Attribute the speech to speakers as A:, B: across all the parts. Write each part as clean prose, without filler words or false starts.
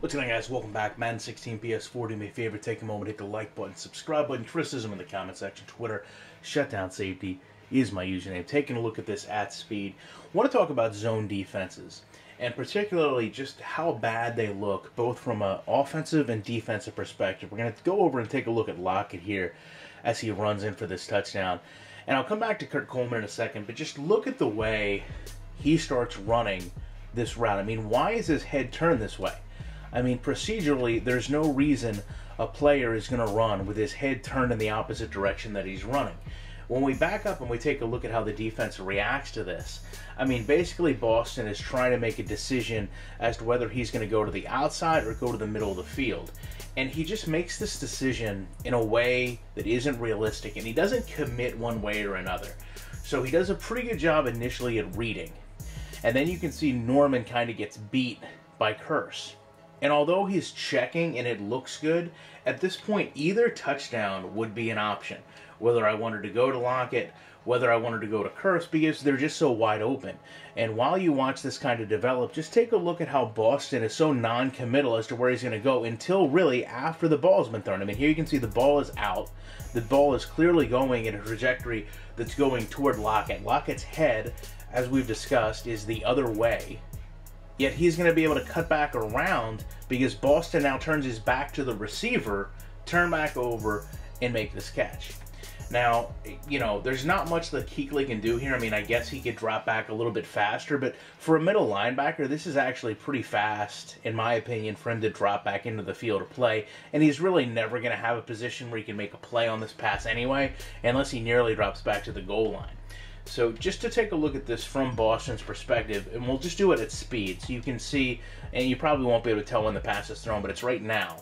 A: What's going on, guys? Welcome back. Madden 16 PS4. Do me a favor, take a moment, hit the like button, subscribe button, criticism in the comment section. Twitter, Shutdown Safety is my username. Taking a look at this at speed. I want to talk about zone defenses, and particularly just how bad they look, both from an offensive and defensive perspective. We're going to go over and take a look at Lockett here as he runs in for this touchdown. And I'll come back to Kurt Coleman in a second, but just look at the way he starts running this route. I mean, why is his head turned this way? I mean, procedurally, there's no reason a player is going to run with his head turned in the opposite direction that he's running. When we back up and we take a look at how the defense reacts to this, I mean, basically Boston is trying to make a decision as to whether he's going to go to the outside or go to the middle of the field. And he just makes this decision in a way that isn't realistic, and he doesn't commit one way or another. So he does a pretty good job initially at reading. And then you can see Norman kind of gets beat by Curse. And although he's checking and it looks good, at this point either touchdown would be an option. Whether I wanted to go to Lockett, whether I wanted to go to Curse, because they're just so wide open. And while you watch this kind of develop, just take a look at how Boston is so non-committal as to where he's going to go until really after the ball's been thrown. I mean, here you can see the ball is out. The ball is clearly going in a trajectory that's going toward Lockett. Lockett's head, as we've discussed, is the other way. Yet he's going to be able to cut back around because Boston now turns his back to the receiver, turn back over, and make this catch. Now, you know, there's not much that Kuechly can do here. I mean, I guess he could drop back a little bit faster, but for a middle linebacker, this is actually pretty fast, in my opinion, for him to drop back into the field to play. And he's really never going to have a position where he can make a play on this pass anyway, unless he nearly drops back to the goal line. So just to take a look at this from Boston's perspective, and we'll just do it at speed so you can see, and you probably won't be able to tell when the pass is thrown, but it's right now,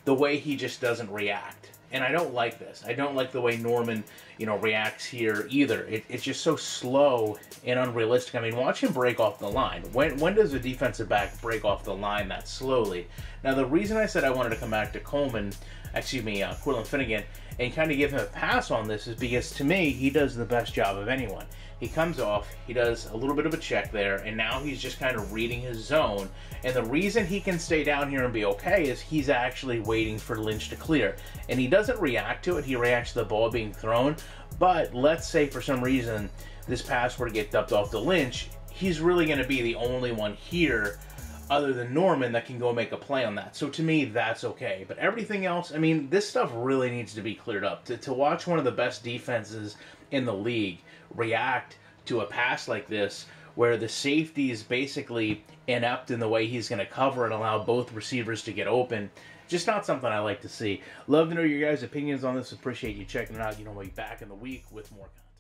A: the way he just doesn't react. And I don't like this. I don't like the way Norman, you know, reacts here either. It's just so slow and unrealistic. I mean, watch him break off the line. When does a defensive back break off the line that slowly? Now, the reason I said I wanted to come back to Cortland Finnegan, and kind of give him a pass on this is because, to me, he does the best job of anyone. He comes off, he does a little bit of a check there, and now he's just kind of reading his zone. And the reason he can stay down here and be okay is he's actually waiting for Lynch to clear. And he doesn't react to it, he reacts to the ball being thrown. But let's say for some reason this pass were to get dumped off to Lynch, he's really going to be the only one here other than Norman that can go make a play on that. So to me, that's okay. But everything else, I mean, this stuff really needs to be cleared up. To watch one of the best defenses in the league react to a pass like this, where the safety is basically inept in the way he's going to cover and allow both receivers to get open, just not something I like to see. Love to know your guys' opinions on this. Appreciate you checking it out. You know, we'll be back in the week with more content.